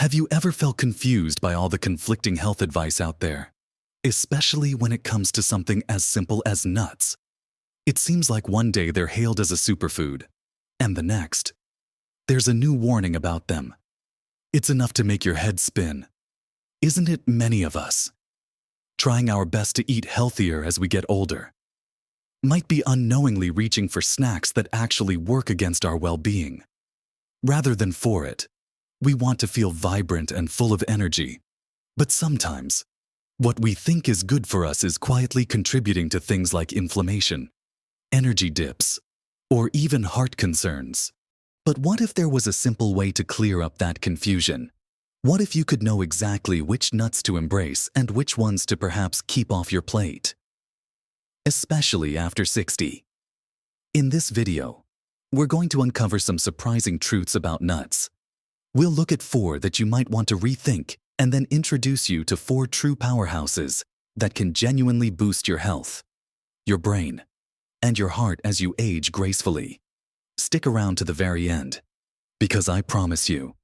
Have you ever felt confused by all the conflicting health advice out there? Especially when it comes to something as simple as nuts. It seems like one day they're hailed as a superfood, and the next, there's a new warning about them. It's enough to make your head spin. Isn't it many of us, trying our best to eat healthier as we get older, might be unknowingly reaching for snacks that actually work against our well-being, rather than for it? We want to feel vibrant and full of energy, but sometimes, what we think is good for us is quietly contributing to things like inflammation, energy dips, or even heart concerns. But what if there was a simple way to clear up that confusion? What if you could know exactly which nuts to embrace and which ones to perhaps keep off your plate? Especially after 60. In this video, we're going to uncover some surprising truths about nuts. We'll look at 4 that you might want to rethink and then introduce you to 4 true powerhouses that can genuinely boost your health, your brain, and your heart as you age gracefully. Stick around to the very end, because I promise you,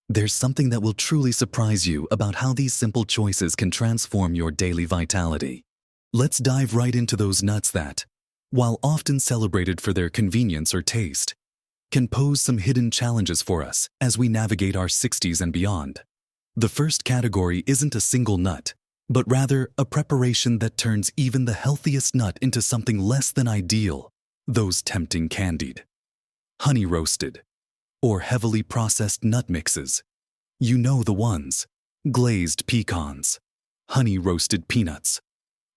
there's something that will truly surprise you about how these simple choices can transform your daily vitality. Let's dive right into those nuts that, while often celebrated for their convenience or taste, can pose some hidden challenges for us as we navigate our 60s and beyond. The first category isn't a single nut, but rather a preparation that turns even the healthiest nut into something less than ideal. Those tempting candied, honey roasted, or heavily processed nut mixes. You know the ones: glazed pecans, honey roasted peanuts,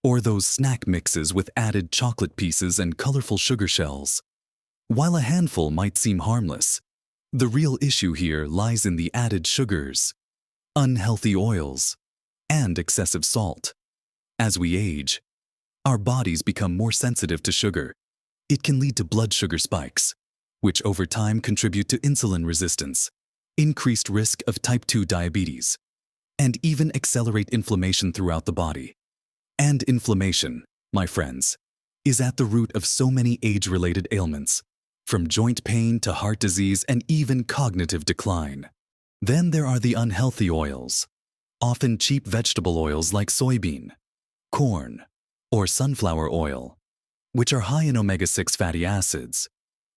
or those snack mixes with added chocolate pieces and colorful sugar shells. While a handful might seem harmless, the real issue here lies in the added sugars, unhealthy oils, and excessive salt. As we age, our bodies become more sensitive to sugar. It can lead to blood sugar spikes, which over time contribute to insulin resistance, increased risk of type 2 diabetes, and even accelerate inflammation throughout the body. And inflammation, my friends, is at the root of so many age-related ailments, from joint pain to heart disease and even cognitive decline. Then there are the unhealthy oils, often cheap vegetable oils like soybean, corn, or sunflower oil, which are high in omega-6 fatty acids.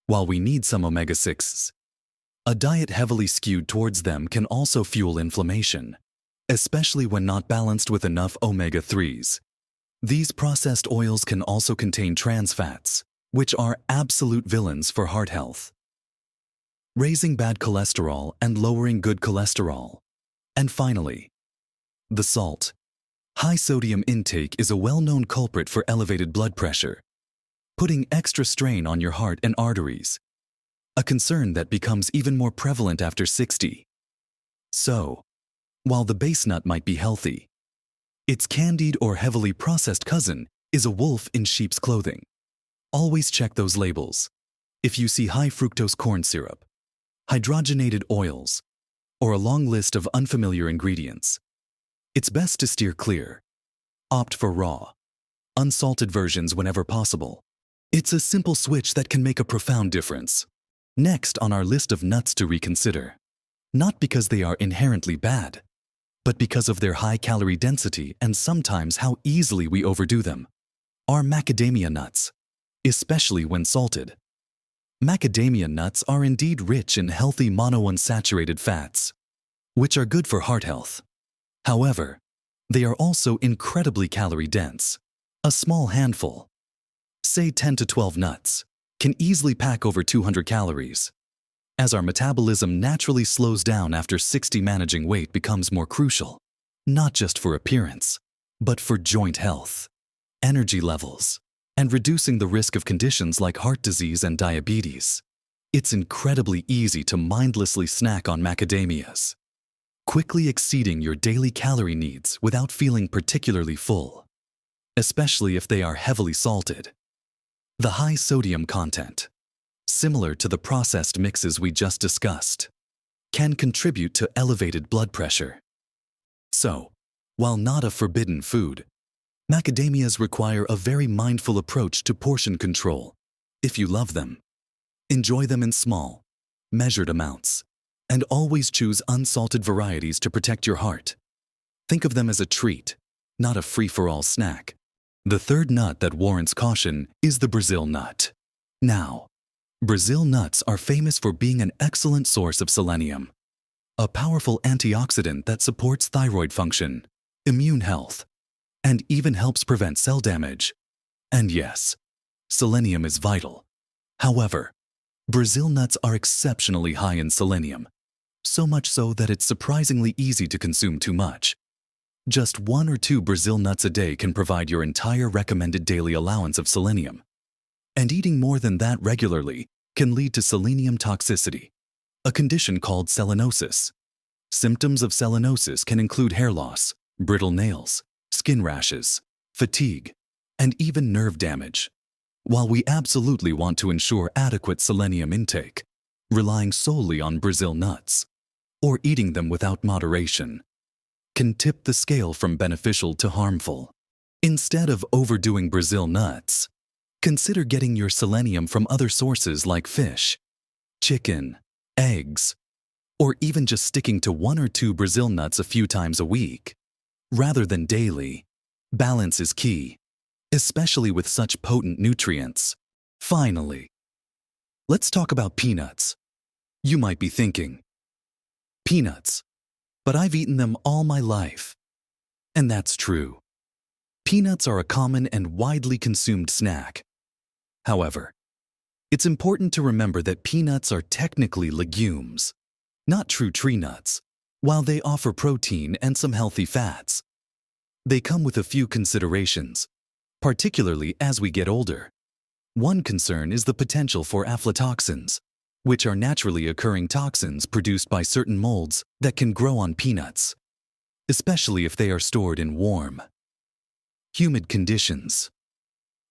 While we need some omega-6s, a diet heavily skewed towards them can also fuel inflammation, especially when not balanced with enough omega-3s. These processed oils can also contain trans fats, which are absolute villains for heart health, raising bad cholesterol and lowering good cholesterol. And finally, the salt. High sodium intake is a well-known culprit for elevated blood pressure, putting extra strain on your heart and arteries, a concern that becomes even more prevalent after 60. So, while the base nut might be healthy, its candied or heavily processed cousin is a wolf in sheep's clothing. Always check those labels. If you see high fructose corn syrup, hydrogenated oils, or a long list of unfamiliar ingredients, it's best to steer clear. Opt for raw, unsalted versions whenever possible. It's a simple switch that can make a profound difference. Next on our list of nuts to reconsider, not because they are inherently bad, but because of their high calorie density and sometimes how easily we overdo them, are macadamia nuts, especially when salted. Macadamia nuts are indeed rich in healthy monounsaturated fats, which are good for heart health. However, they are also incredibly calorie-dense. A small handful, say 10 to 12 nuts, can easily pack over 200 calories. As our metabolism naturally slows down after 60, managing weight becomes more crucial, not just for appearance, but for joint health, energy levels, and reducing the risk of conditions like heart disease and diabetes. It's incredibly easy to mindlessly snack on macadamias, quickly exceeding your daily calorie needs without feeling particularly full, especially if they are heavily salted. The high sodium content, similar to the processed mixes we just discussed, can contribute to elevated blood pressure. So, while not a forbidden food, macadamias require a very mindful approach to portion control. If you love them, enjoy them in small, measured amounts. And always choose unsalted varieties to protect your heart. Think of them as a treat, not a free-for-all snack. The third nut that warrants caution is the Brazil nut. Now, Brazil nuts are famous for being an excellent source of selenium, a powerful antioxidant that supports thyroid function, immune health, and even helps prevent cell damage. And yes, selenium is vital. However, Brazil nuts are exceptionally high in selenium, so much so that it's surprisingly easy to consume too much. Just 1 or 2 Brazil nuts a day can provide your entire recommended daily allowance of selenium. And eating more than that regularly can lead to selenium toxicity, a condition called selenosis. Symptoms of selenosis can include hair loss, brittle nails, skin rashes, fatigue, and even nerve damage. While we absolutely want to ensure adequate selenium intake, relying solely on Brazil nuts, or eating them without moderation, can tip the scale from beneficial to harmful. Instead of overdoing Brazil nuts, consider getting your selenium from other sources like fish, chicken, eggs, or even just sticking to 1 or 2 Brazil nuts a few times a week. Rather than daily, balance is key, especially with such potent nutrients. Finally, let's talk about peanuts. You might be thinking, peanuts, but I've eaten them all my life. And that's true. Peanuts are a common and widely consumed snack. However, it's important to remember that peanuts are technically legumes, not true tree nuts. While they offer protein and some healthy fats, they come with a few considerations, particularly as we get older. One concern is the potential for aflatoxins, which are naturally occurring toxins produced by certain molds that can grow on peanuts, especially if they are stored in warm, humid conditions.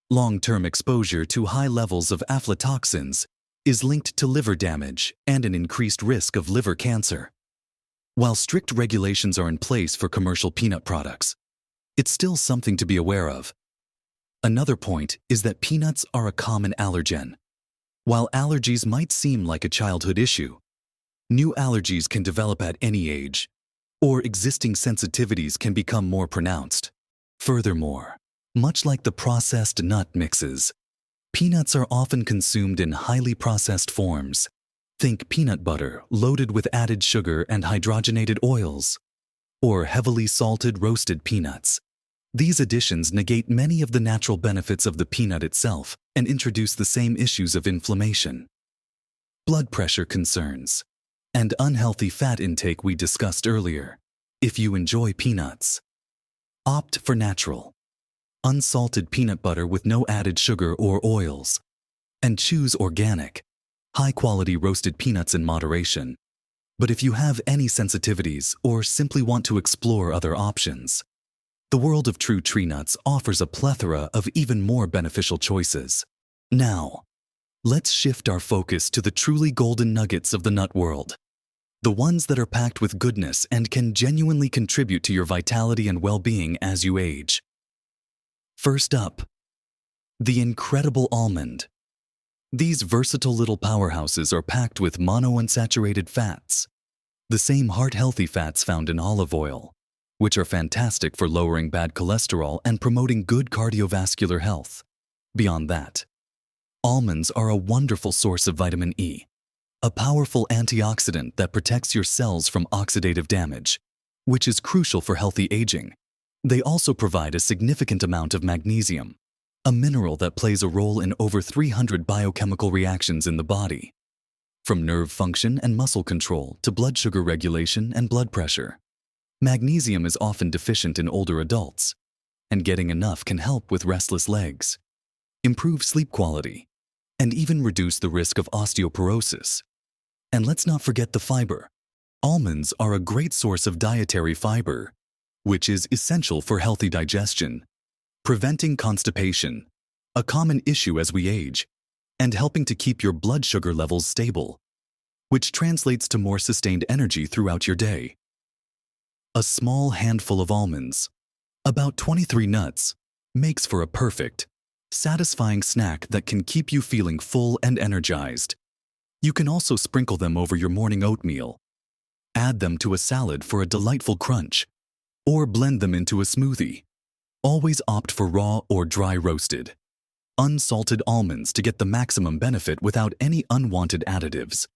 Long-term exposure to high levels of aflatoxins is linked to liver damage and an increased risk of liver cancer. While strict regulations are in place for commercial peanut products, it's still something to be aware of. Another point is that peanuts are a common allergen. While allergies might seem like a childhood issue, new allergies can develop at any age, or existing sensitivities can become more pronounced. Furthermore, much like the processed nut mixes, peanuts are often consumed in highly processed forms. Think peanut butter loaded with added sugar and hydrogenated oils, or heavily salted roasted peanuts. These additions negate many of the natural benefits of the peanut itself and introduce the same issues of inflammation, blood pressure concerns, and unhealthy fat intake we discussed earlier. If you enjoy peanuts, opt for natural, unsalted peanut butter with no added sugar or oils, and choose organic, high-quality roasted peanuts in moderation. But if you have any sensitivities or simply want to explore other options, the world of true tree nuts offers a plethora of even more beneficial choices. Now, let's shift our focus to the truly golden nuggets of the nut world, the ones that are packed with goodness and can genuinely contribute to your vitality and well-being as you age. First up, the incredible almond. These versatile little powerhouses are packed with monounsaturated fats, the same heart-healthy fats found in olive oil, which are fantastic for lowering bad cholesterol and promoting good cardiovascular health. Beyond that, almonds are a wonderful source of vitamin E, a powerful antioxidant that protects your cells from oxidative damage, which is crucial for healthy aging. They also provide a significant amount of magnesium, a mineral that plays a role in over 300 biochemical reactions in the body, from nerve function and muscle control to blood sugar regulation and blood pressure. Magnesium is often deficient in older adults, and getting enough can help with restless legs, improve sleep quality, and even reduce the risk of osteoporosis. And let's not forget the fiber. Almonds are a great source of dietary fiber, which is essential for healthy digestion, preventing constipation, a common issue as we age, and helping to keep your blood sugar levels stable, which translates to more sustained energy throughout your day. A small handful of almonds, about 23 nuts, makes for a perfect, satisfying snack that can keep you feeling full and energized. You can also sprinkle them over your morning oatmeal Add them to a salad for a delightful crunch, or blend them into a smoothie. Always opt for raw or dry roasted, unsalted almonds to get the maximum benefit without any unwanted additives.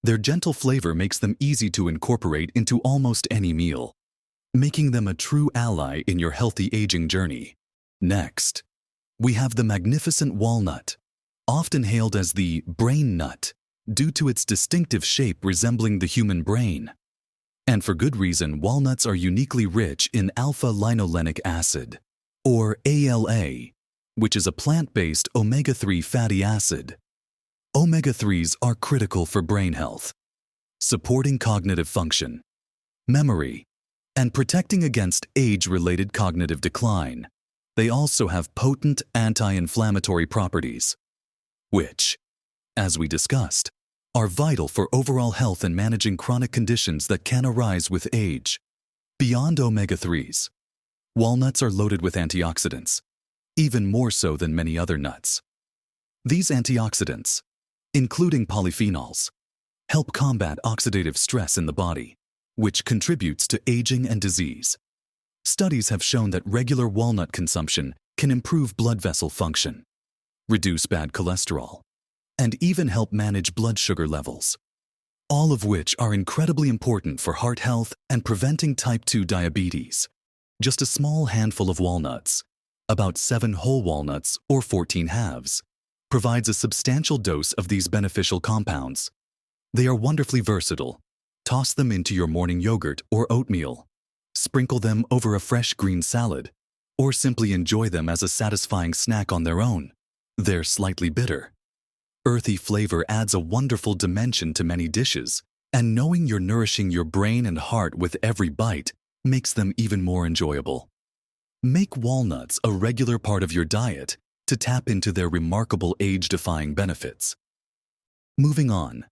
Their gentle flavor makes them easy to incorporate into almost any meal, making them a true ally in your healthy aging journey. Next, we have the magnificent walnut, often hailed as the brain nut, due to its distinctive shape resembling the human brain. And for good reason, walnuts are uniquely rich in alpha-linolenic acid, or ALA, which is a plant-based omega-3 fatty acid. Omega-3s are critical for brain health, supporting cognitive function, memory, and protecting against age-related cognitive decline. They also have potent anti-inflammatory properties, which, as we discussed, are vital for overall health and managing chronic conditions that can arise with age. Beyond omega-3s, walnuts are loaded with antioxidants, even more so than many other nuts. These antioxidants, including polyphenols, help combat oxidative stress in the body, which contributes to aging and disease. Studies have shown that regular walnut consumption can improve blood vessel function, reduce bad cholesterol, and even help manage blood sugar levels, all of which are incredibly important for heart health and preventing type 2 diabetes. Just a small handful of walnuts, about 7 whole walnuts or 14 halves, provides a substantial dose of these beneficial compounds. They are wonderfully versatile. Toss them into your morning yogurt or oatmeal. Sprinkle them over a fresh green salad, or simply enjoy them as a satisfying snack on their own. They're slightly bitter. Earthy flavor adds a wonderful dimension to many dishes, and knowing you're nourishing your brain and heart with every bite makes them even more enjoyable. Make walnuts a regular part of your diet to tap into their remarkable age-defying benefits. Moving on,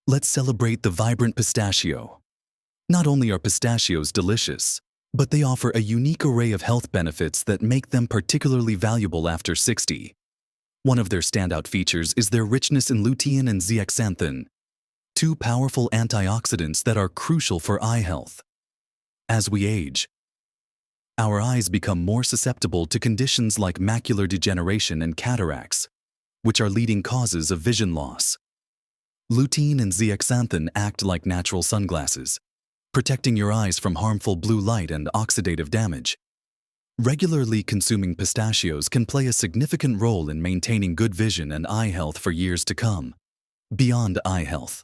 let's celebrate the vibrant pistachio. Not only are pistachios delicious, but they offer a unique array of health benefits that make them particularly valuable after 60. One of their standout features is their richness in lutein and zeaxanthin, two powerful antioxidants that are crucial for eye health. As we age, our eyes become more susceptible to conditions like macular degeneration and cataracts, which are leading causes of vision loss. Lutein and zeaxanthin act like natural sunglasses, protecting your eyes from harmful blue light and oxidative damage. Regularly consuming pistachios can play a significant role in maintaining good vision and eye health for years to come. Beyond eye health,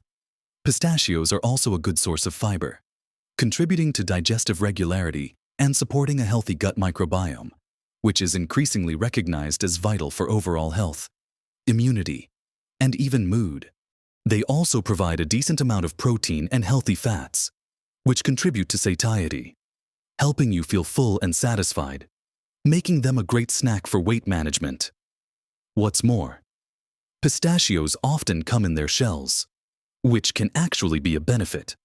pistachios are also a good source of fiber, contributing to digestive regularity and supporting a healthy gut microbiome, which is increasingly recognized as vital for overall health, immunity, and even mood. They also provide a decent amount of protein and healthy fats, which contribute to satiety, helping you feel full and satisfied, making them a great snack for weight management. What's more, pistachios often come in their shells, which can actually be a benefit.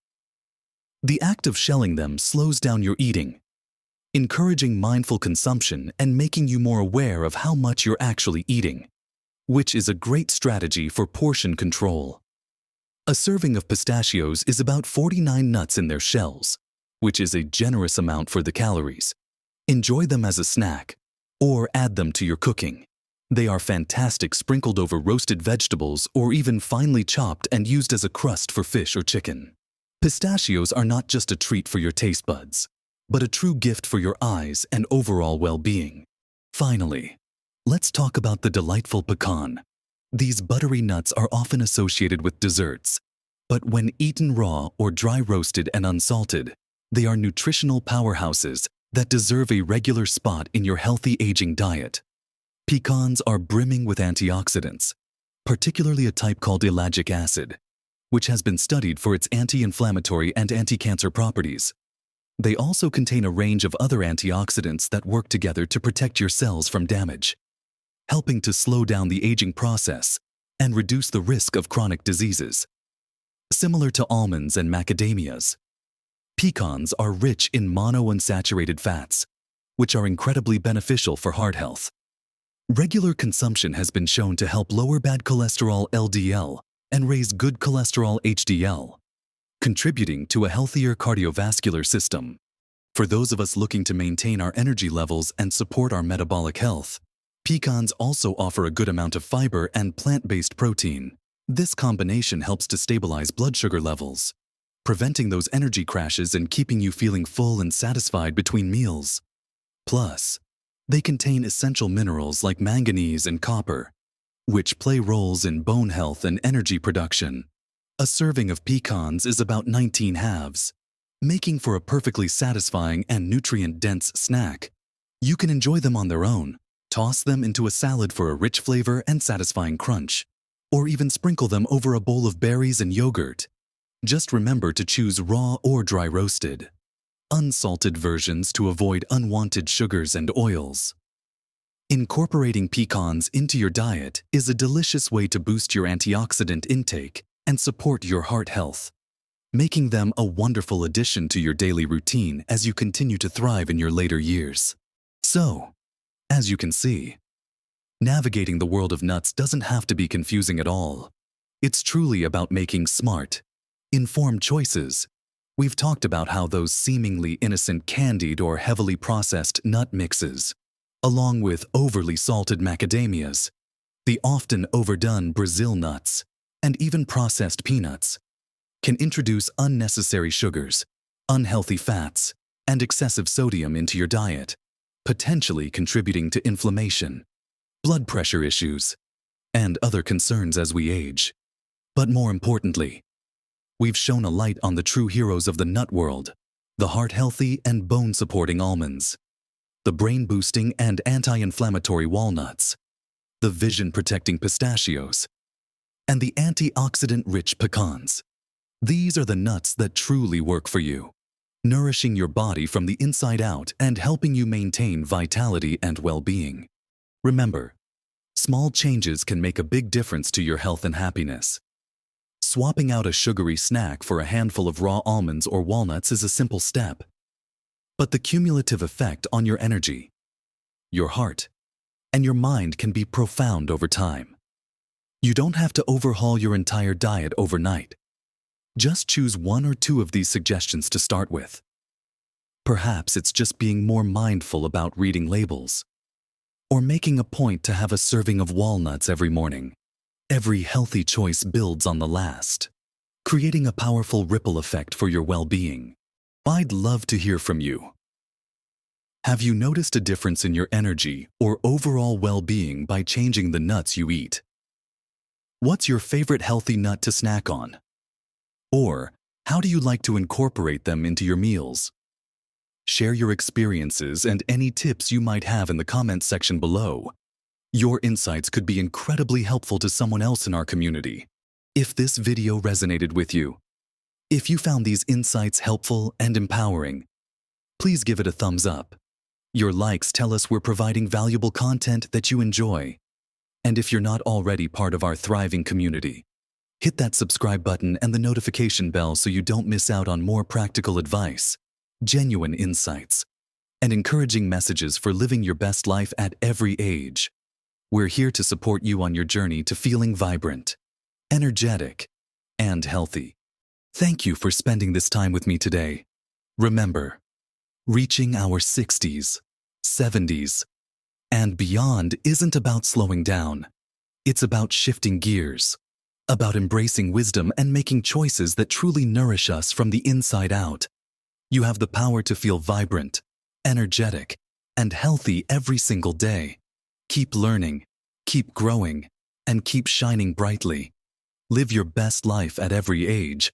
The act of shelling them slows down your eating, encouraging mindful consumption and making you more aware of how much you're actually eating, which is a great strategy for portion control. A serving of pistachios is about 49 nuts in their shells, which is a generous amount for the calories. Enjoy them as a snack, or add them to your cooking. They are fantastic sprinkled over roasted vegetables or even finely chopped and used as a crust for fish or chicken. Pistachios are not just a treat for your taste buds, but a true gift for your eyes and overall well-being. Finally, let's talk about the delightful pecan. These buttery nuts are often associated with desserts, but when eaten raw or dry roasted and unsalted, they are nutritional powerhouses that deserve a regular spot in your healthy aging diet. Pecans are brimming with antioxidants, particularly a type called ellagic acid, which has been studied for its anti-inflammatory and anti-cancer properties. They also contain a range of other antioxidants that work together to protect your cells from damage, helping to slow down the aging process and reduce the risk of chronic diseases. Similar to almonds and macadamias, pecans are rich in monounsaturated fats, which are incredibly beneficial for heart health. Regular consumption has been shown to help lower bad cholesterol LDL and raise good cholesterol HDL. contributing to a healthier cardiovascular system. For those of us looking to maintain our energy levels and support our metabolic health, pecans also offer a good amount of fiber and plant-based protein. This combination helps to stabilize blood sugar levels, preventing those energy crashes and keeping you feeling full and satisfied between meals. Plus, they contain essential minerals like manganese and copper, which play roles in bone health and energy production. A serving of pecans is about 19 halves, making for a perfectly satisfying and nutrient-dense snack. You can enjoy them on their own, toss them into a salad for a rich flavor and satisfying crunch, or even sprinkle them over a bowl of berries and yogurt. Just remember to choose raw or dry roasted, unsalted versions to avoid unwanted sugars and oils. Incorporating pecans into your diet is a delicious way to boost your antioxidant intake and support your heart health, making them a wonderful addition to your daily routine as you continue to thrive in your later years. So, as you can see, navigating the world of nuts doesn't have to be confusing at all. It's truly about making smart, informed choices. We've talked about how those seemingly innocent candied or heavily processed nut mixes, along with overly salted macadamias, the often overdone Brazil nuts, and even processed peanuts, can introduce unnecessary sugars, unhealthy fats, and excessive sodium into your diet, potentially contributing to inflammation, blood pressure issues, and other concerns as we age. But more importantly, we've shone a light on the true heroes of the nut world, the heart-healthy and bone-supporting almonds, the brain-boosting and anti-inflammatory walnuts, the vision-protecting pistachios, and the antioxidant-rich pecans. These are the nuts that truly work for you, nourishing your body from the inside out and helping you maintain vitality and well-being. Remember, small changes can make a big difference to your health and happiness. Swapping out a sugary snack for a handful of raw almonds or walnuts is a simple step, but the cumulative effect on your energy, your heart, and your mind can be profound over time. You don't have to overhaul your entire diet overnight. Just choose one or two of these suggestions to start with. Perhaps it's just being more mindful about reading labels, or making a point to have a serving of walnuts every morning. Every healthy choice builds on the last, creating a powerful ripple effect for your well-being. I'd love to hear from you. Have you noticed a difference in your energy or overall well-being by changing the nuts you eat? What's your favorite healthy nut to snack on? Or, how do you like to incorporate them into your meals? Share your experiences and any tips you might have in the comments section below. Your insights could be incredibly helpful to someone else in our community. If this video resonated with you, if you found these insights helpful and empowering, please give it a thumbs up. Your likes tell us we're providing valuable content that you enjoy. And if you're not already part of our thriving community, hit that subscribe button and the notification bell so you don't miss out on more practical advice, genuine insights, and encouraging messages for living your best life at every age. We're here to support you on your journey to feeling vibrant, energetic, and healthy. Thank you for spending this time with me today. Remember, reaching our 60s, 70s, and beyond isn't about slowing down. It's about shifting gears, about embracing wisdom and making choices that truly nourish us from the inside out. You have the power to feel vibrant, energetic, and healthy every single day. Keep learning, keep growing, and keep shining brightly. Live your best life at every age,